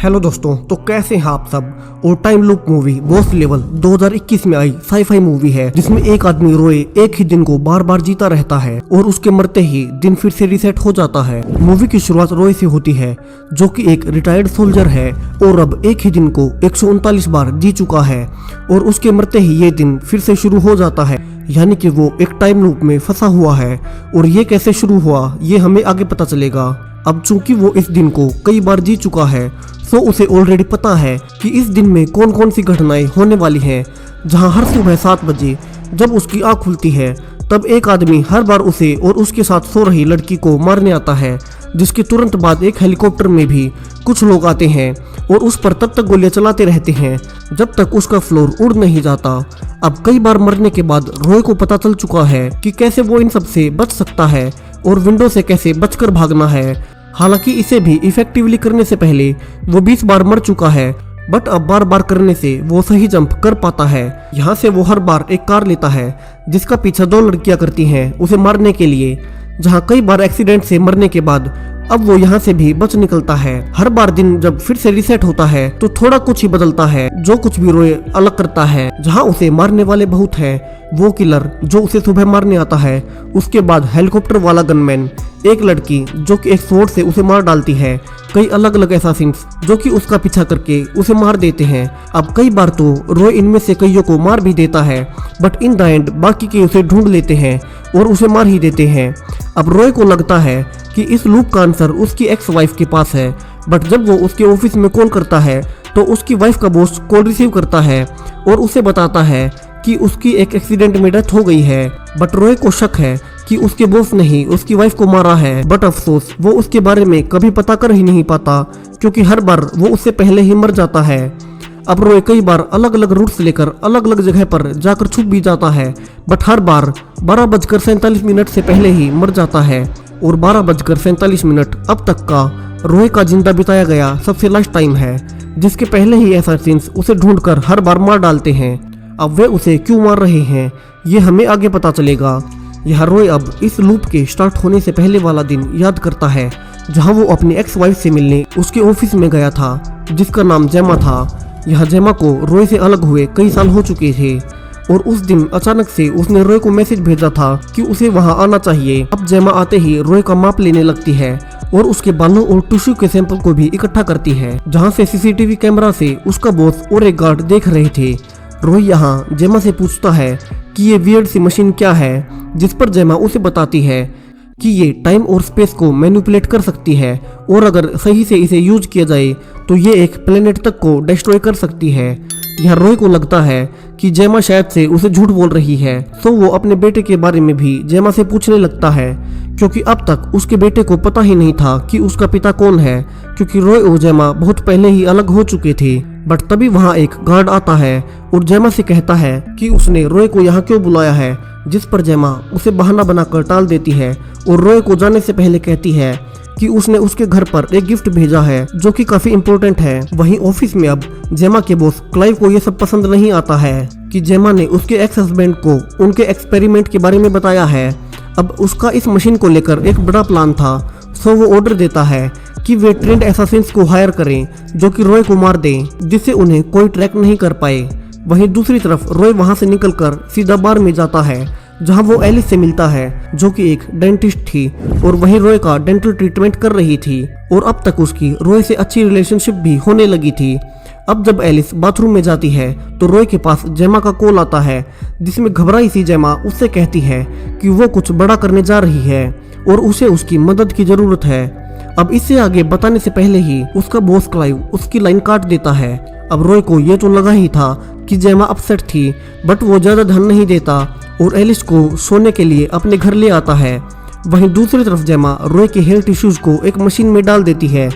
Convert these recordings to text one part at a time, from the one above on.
Hello दोस्तों, तो कैसे हैं आप सब। और time loop movie boss level 2021 में आई साईफाई मूवी है जिसमें एक आदमी रोए एक ही दिन को बार बार जीता रहता है और उसके मरते ही दिन फिर से रीसेट हो जाता है। मूवी की शुरुआत रोए से होती है जो कि एक रिटायर्ड सोल्जर है और अब एक ही दिन को 139 बार जी चुका है और उसके मरते ही ये दिन फिर से शुरू हो जाता है, यानी कि वो एक टाइम लूप में फंसा हुआ है। और ये कैसे शुरू हुआ ये हमें आगे पता चलेगा। अब चूंकि वो इस दिन को कई बार जी चुका है तो उसे ऑलरेडी पता है कि इस दिन में कौन कौन सी घटनाएं होने वाली हैं। जहां हर सुबह 7 बजे जब उसकी आंख खुलती है तब एक आदमी हर बार उसे और उसके साथ सो रही लड़की को मारने आता है, जिसके तुरंत बाद एक हेलीकॉप्टर में भी कुछ लोग आते हैं और उस पर तब तक गोलियां चलाते रहते हैं जब तक उसका फ्लोर उड़ नहीं जाता। अब कई बार मरने के बाद रॉय को पता चल चुका है कि कैसे वो इन सब से बच सकता है और विंडो से कैसे बचकर भागना है। हालांकि इसे भी इफेक्टिवली करने से पहले वो 20 बार मर चुका है, बट अब बार बार करने से वो सही जंप कर पाता है। यहाँ से वो हर बार एक कार लेता है जिसका पीछा 2 लड़कियां करती हैं उसे मारने के लिए। जहाँ कई बार एक्सीडेंट से मरने के बाद अब वो यहाँ से भी बच निकलता है। हर बार दिन जब फिर से रिसेट होता है तो थोड़ा कुछ ही बदलता है। जो कुछ भी रोए अलग करता है। जहाँ उसे मारने वाले बहुत है, वो किलर जो उसे सुबह मारने आता है, उसके बाद हेलीकॉप्टर वाला गनमैन, एक लड़की जो कि एक स्वॉर्ड से उसे मार डालती है, कई अलग अलग असैसिन्स जो कि उसका पीछा करके उसे मार देते हैं। अब कई बार तो रॉय इनमें से कईयों को मार भी देता है, बट इन द एंड बाकी के उसे ढूंढ लेते हैं और उसे मार ही देते हैं। अब रॉय को लगता है कि इस लूप का आंसर उसकी एक्स वाइफ के पास है, बट जब वो उसके ऑफिस में कॉल करता है तो उसकी वाइफ का बॉस कॉल रिसीव करता है और उसे बताता है कि उसकी एक एक्सीडेंट में डेथ हो गई है। बट रॉय को शक है कि उसके बॉस ने ही उसकी वाइफ को मारा है, बट अफसोस वो उसके बारे में कभी पता कर ही नहीं पाता क्योंकि हर बार वो उससे पहले ही मर जाता है। अब रॉय कई बार अलग अलग रूट्स लेकर अलग अलग जगह पर जाकर छुप भी जाता है, बट हर बार 12:47 से पहले ही मर जाता है। और 12:47 अब तक का रॉय का जिंदा बिताया गया सबसे लास्ट टाइम है, जिसके पहले ही असैसिन्स उसे ढूंढकर हर बार मार डालते हैं। अब वे उसे क्यों मार रहे हैं ये हमें आगे पता चलेगा। यह रॉय अब इस लूप के स्टार्ट होने से पहले वाला दिन याद करता है जहां वो अपनी एक्स वाइफ से मिलने उसके ऑफिस में गया था जिसका नाम जेमा था। यह जेमा को रॉय से अलग हुए कई साल हो चुके थे और उस दिन अचानक से उसने रॉय को मैसेज भेजा था कि उसे वहां आना चाहिए। अब जेमा आते ही रॉय का माप लेने लगती है और उसके बालों और टिश्यू के सैंपल को भी इकट्ठा करती है, जहां से सीसीटीवी कैमरा से उसका बॉस और एक गार्ड देख रहे थे। रॉय यहाँ जेमा से पूछता है कि ये वियर्ड सी मशीन क्या है, जिस पर जेमा उसे बताती है कि ये टाइम और स्पेस को मैनिपुलेट कर सकती है और अगर सही से इसे यूज किया जाए तो ये एक प्लेनेट तक को डिस्ट्रॉय कर सकती है। यह रॉय को लगता है कि जेमा शायद से उसे झूठ बोल रही है, तो वो अपने बेटे के बारे में भी जेमा से पूछने लगता है क्योंकि अब तक उसके बेटे को पता ही नहीं था कि उसका पिता कौन है, क्योंकि रॉय और जेमा बहुत पहले ही अलग हो चुके थे। बट तभी वहाँ एक गार्ड आता है और जेमा से कहता है कि उसने रॉय को यहाँ क्यों बुलाया है, जिस पर जेमा उसे बहाना बनाकर टाल देती है और रॉय को जाने से पहले कहती है कि उसने उसके घर पर एक गिफ्ट भेजा है जो कि काफी इम्पोर्टेंट है। वहीं ऑफिस में अब जेमा के बॉस क्लाइव को ये सब पसंद नहीं आता है कि जेमा ने उसके एक्स हस्बैंड को उनके एक्सपेरिमेंट के बारे में बताया है। अब उसका इस मशीन को लेकर एक बड़ा प्लान था, सो वो ऑर्डर देता है कि वे ट्रेंड असैसिन्स को हायर करें जो कि रॉय को मार दें, जिससे उन्हें कोई ट्रैक नहीं कर पाए। वहीं दूसरी तरफ रॉय वहां से निकलकर सीधा बार में जाता है जहां वो एलिस से मिलता है जो कि एक डेंटिस्ट थी और वहीं रॉय का डेंटल ट्रीटमेंट कर रही थी और अब तक उसकी रॉय से अच्छी रिलेशनशिप भी होने लगी थी। अब जब एलिस बाथरूम में जाती है तो रॉय के पास जेमा का कॉल आता है जिसमें घबराई सी जेमा उससे कहती है कि वो कुछ बड़ा करने जा रही है और उसे उसकी मदद की जरूरत है। अब इससे आगे बताने से पहले ही उसका बॉस क्लाइव उसकी लाइन काट देता है। अब रॉय को ये तो लगा ही था कि जेमा अपसेट थी, बट वो ज्यादा ध्यान नहीं देता और एलिस को सोने के लिए अपने घर ले आता है। वहीं दूसरी तरफ जेमा रॉय के हेयर टिश्यूज को एक मशीन में डाल देती है,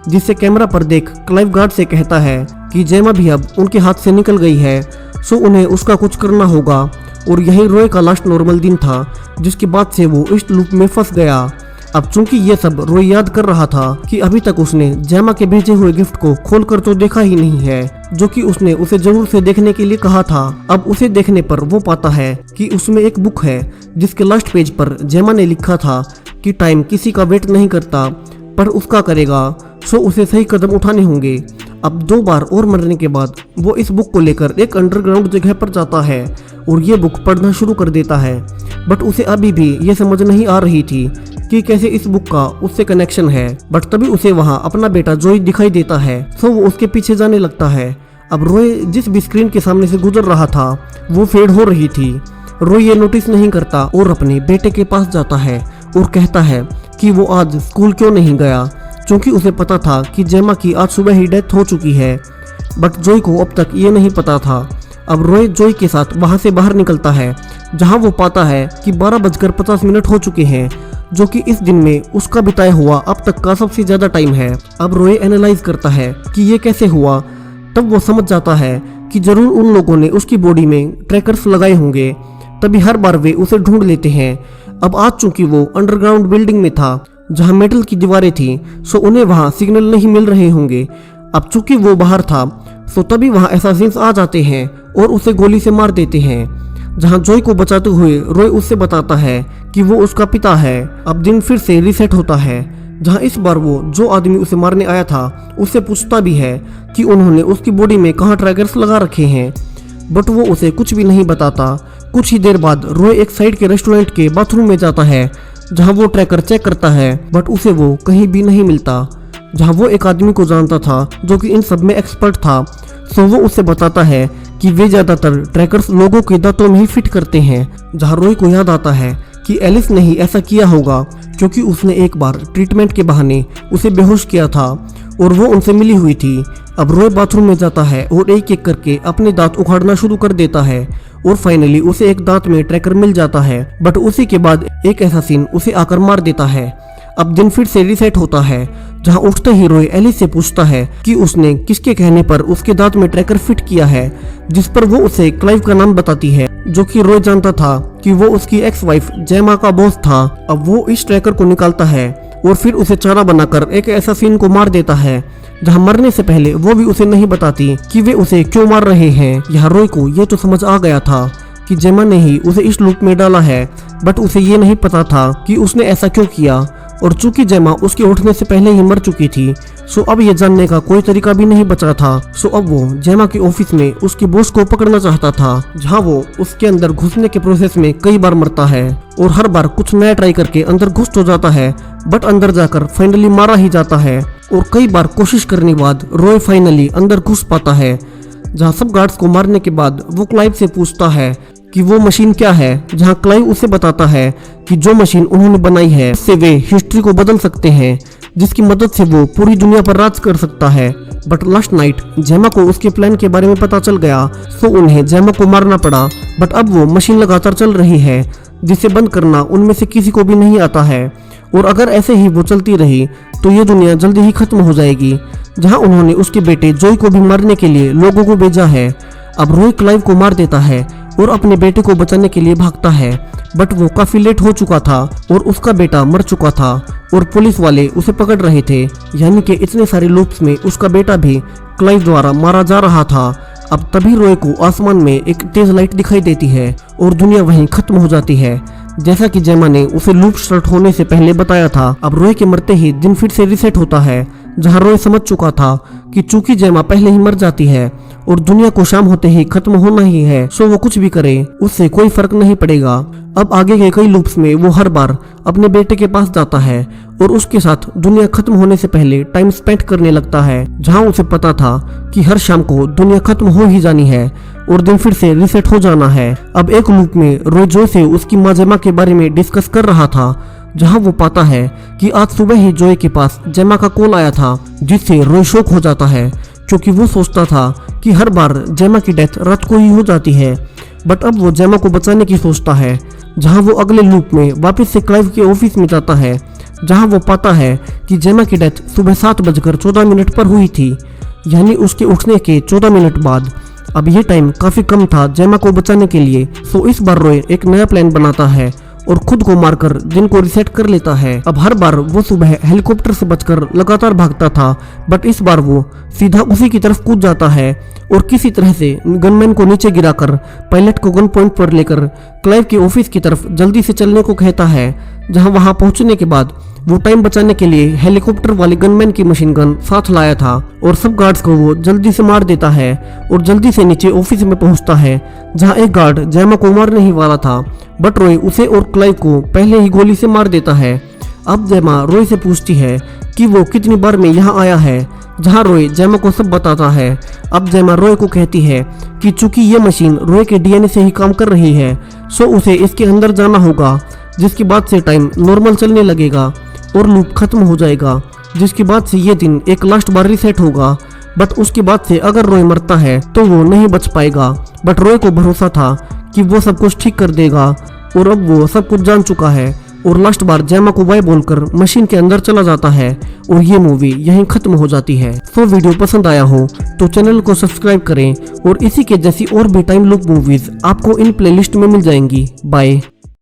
जिससे कैमरा पर देख क्लाइव गार्ड से कहता है कि जेमा भी अब उनके हाथ से निकल गई है, सो उन्हें उसका कुछ करना होगा। और यही रॉय का लास्ट नॉर्मल दिन था, जिसके बाद से वो इस लूप में फंस गया। अब चूंकि ये सब रॉय याद कर रहा था कि अभी तक उसने जेमा के भेजे हुए गिफ्ट को खोलकर तो देखा ही नहीं है, जो कि उसने उसे जरूर से देखने के लिए कहा था। अब उसे देखने पर वो पाता है कि उसमें एक बुक है जिसके लास्ट पेज पर जेमा ने लिखा था कि टाइम किसी का वेट नहीं करता, पर उसका करेगा सो उसे सही कदम उठाने होंगे। अब 2 बार और मरने के बाद वो इस बुक को लेकर एक अंडरग्राउंड जगह पर जाता है और ये बुक पढ़ना शुरू कर देता है। बट उसे अभी भी ये समझ नहीं आ रही थी कि कैसे इस बुक का उससे कनेक्शन है। बट तभी उसे वहाँ अपना बेटा जोई दिखाई देता है, सो वो उसके पीछे जाने लगता है। अब रोय जिस भी स्क्रीन के सामने से गुजर रहा था वो फेड हो रही थी। रोय ये नोटिस नहीं करता और अपने बेटे के पास जाता है और कहता है कि वो आज स्कूल क्यों नहीं गया, क्योंकि उसे पता था कि जेमा की आज सुबह ही डेथ हो चुकी है। बट जोई को अब तक ये नहीं पता था। अब रोय जोई के साथ वहां से बाहर निकलता है, जहां वो पाता है कि 12:50 हो चुके हैं, जो कि इस दिन में उसका बिताया हुआ अब तक का सबसे ज्यादा टाइम है। अब रोय एनालाइज करता है कि ये कैसे हुआ। तब वो समझ जाता है कि जरूर उन लोगों ने उसकी बॉडी में ट्रैकर्स लगाए होंगे, तभी हर बार वे उसे ढूंढ लेते हैं। अब आज चूंकि वो अंडरग्राउंड बिल्डिंग में था जहां मेटल की दीवारें थी, सो उन्हें वहां सिग्नल नहीं मिल रहे होंगे। अब चूंकि वो बाहर था, सो तभी वहां असैसिन्स आ जाते हैं और उसे गोली से मार देते हैं। जहां जोई को बचाते हुए रोय उससे बताता है कि वो उसका पिता है। अब दिन फिर से रीसेट होता है, जहां इस बार वो जो आदमी उसे मारने आया था उससे पूछता भी है कि उन्होंने उसकी बॉडी में कहाँ ट्रैकर्स लगा रखे हैं। बट वो उसे कुछ भी नहीं बताता। कुछ ही देर बाद रोय एक साइड के रेस्टोरेंट के बाथरूम में जाता है, जहां वो ट्रैकर चेक करता है, बट उसे वो कहीं भी नहीं मिलता। जहां वो एक आदमी को जानता था जो कि इन सब में एक्सपर्ट था, सो वो उसे बताता है कि वे ज्यादातर ट्रैकर्स लोगों के दांतों में ही फिट करते हैं। जहां रोय को याद आता है कि एलिस ने ही ऐसा किया होगा, क्योंकि उसने एक बार ट्रीटमेंट के बहाने उसे बेहोश किया था और वो उनसे मिली हुई थी। अब रोय बाथरूम में जाता है और एक एक करके अपने दांत उखाड़ना शुरू कर देता है और फाइनली उसे एक दांत में ट्रैकर मिल जाता है। बट उसी के बाद एक ऐसा सीन उसे आकर मार देता है। अब दिन फिर से रीसेट होता है, जहां उठते ही रोय एलिस से पूछता है कि उसने किसके कहने पर उसके दांत में ट्रैकर फिट किया है, जिस पर वो उसे क्लाइव का नाम बताती है, जो कि रोय जानता था कि वो उसकी एक्स वाइफ जेमा का बॉस था। अब वो इस ट्रैकर को निकालता है और फिर उसे चारा बनाकर एक ऐसा सीन को मार देता है, जहां मरने से पहले वो भी उसे नहीं बताती कि वे उसे क्यों मार रहे हैं। यहाँ रोय को ये तो समझ आ गया था कि जेमा ने ही उसे इस लूप में डाला है, बट उसे ये नहीं पता था कि उसने ऐसा क्यों किया। और चूंकि जेमा उसके उठने से पहले ही मर चुकी थी, सो अब ये जानने का कोई तरीका भी नहीं बचा था। सो अब वो जेमा के ऑफिस में उसकी बॉस को पकड़ना चाहता था, जहां वो उसके अंदर घुसने के प्रोसेस में कई बार मरता है और हर बार कुछ नया ट्राई करके अंदर घुस तो जाता है, बट अंदर जाकर फाइनली मारा ही जाता है। और कई बार कोशिश करने के बाद रोय फाइनली अंदर घुस पाता है, जहां सब गार्ड्स को मारने के बाद वो क्लाइव से पूछता है कि वो मशीन क्या है, जहां क्लाइव उसे बताता है कि जो मशीन उन्होंने बनाई है उससे वे हिस्ट्री को बदल सकते हैं, जिसकी मदद से वो पूरी दुनिया पर राज कर सकता है। बट लास्ट नाइट जेमा को उसके प्लान के बारे में पता चल गया, सो उन्हें जेमा को मारना पड़ा। बट अब वो मशीन लगातार चल रही है, जिसे बंद करना उनमें से किसी को भी नहीं आता है, और अगर ऐसे ही वो चलती रही तो ये दुनिया जल्दी ही खत्म हो जाएगी। जहां उन्होंने उसके बेटे जोई को भी मारने के लिए लोगों को भेजा है। अब रोय क्लाइव को मार देता है और अपने बेटे को बचाने के लिए भागता है, बट वो काफी लेट हो चुका था और उसका बेटा मर चुका था और पुलिस वाले उसे पकड़ रहे थे। यानी कि इतने सारे लूप्स में उसका बेटा भी क्लाइव द्वारा मारा जा रहा था। अब तभी रोय को आसमान में एक तेज लाइट दिखाई देती है और दुनिया वहीं खत्म हो जाती है, जैसा कि जेमा ने उसे लूप स्टार्ट होने से पहले बताया था। अब रोय के मरते ही दिन फिर से रीसेट होता है, जहां रोय समझ चुका था कि चूंकि जेमा पहले ही मर जाती है और दुनिया को शाम होते ही खत्म होना ही है, सो वो कुछ भी करे उससे कोई फर्क नहीं पड़ेगा। अब आगे के कई लूप्स में वो हर बार अपने बेटे के पास जाता है और उसके साथ दुनिया खत्म होने से पहले टाइम स्पेंड करने लगता है, जहां उसे पता था कि हर शाम को दुनिया खत्म हो ही जानी है और दिन फिर से रीसेट हो जाना है। अब एक लूप में रोय जोय से उसकी माँ जेमा के बारे में डिस्कस कर रहा था, जहां वो पाता है कि आज सुबह ही जोय के पास जेमा का कॉल आया था, जिससे रोय शॉक हो जाता है, क्योंकि वो सोचता था कि हर बार जेमा की डेथ रात को ही हो जाती है। बट अब वो जेमा को बचाने की सोचता है, जहां वो अगले लूप में वापस से क्लाइव के ऑफिस में जाता है, जहां वो पाता है कि जेमा की डेथ सुबह 7:14 पर हुई थी, यानी उसके उठने के 14 मिनट बाद। अब ये टाइम काफी कम था जेमा को बचाने के लिए, सो इस बार रोय एक नया प्लान बनाता है और खुद को मारकर दिन को रिसेट कर लेता है। अब हर बार वो सुबह हेलीकॉप्टर से बचकर लगातार भागता था, बट इस बार वो सीधा उसी की तरफ कूद जाता है और किसी तरह से गनमैन को नीचे गिराकर पायलट को गन पॉइंट पर लेकर क्लाइव के ऑफिस की तरफ जल्दी से चलने को कहता है। जहां वहां पहुंचने के बाद वो टाइम बचाने के लिए हेलीकॉप्टर वाले गनमैन की मशीन गन साथ लाया था और सब गार्ड्स को वो जल्दी से मार देता है और जल्दी से नीचे ऑफिस में पहुंचता है, जहां एक गार्ड जैमा को मारने ही वाला था, बट रॉय उसे और क्लाइव को पहले ही गोली से मार देता है। अब जैमा रॉय से पूछती है कि वो कितनी बार में यहाँ आया है, जहाँ रॉय जैमा को सब बताता है। अब जैमा रॉय को कहती है कि चूंकि ये मशीन रॉय के डीएनए से ही काम कर रही है, सो उसे इसके अंदर जाना होगा, जिसके बाद से टाइम नॉर्मल चलने लगेगा और लूप खत्म हो जाएगा, जिसके बाद से ये दिन एक लास्ट बार रीसेट होगा। बट उसके बाद से अगर रॉय मरता है तो वो नहीं बच पाएगा, बट रॉय को भरोसा था कि वो सब कुछ ठीक कर देगा और अब वो सब कुछ जान चुका है और लास्ट बार जैमा को बाय बोलकर मशीन के अंदर चला जाता है और ये मूवी यहीं खत्म हो जाती है। तो वीडियो पसंद आया हो तो चैनल को सब्सक्राइब करें और इसी के जैसी और भी टाइम लूप मूवीज आपको इन प्लेलिस्ट में मिल जाएंगी। बाय।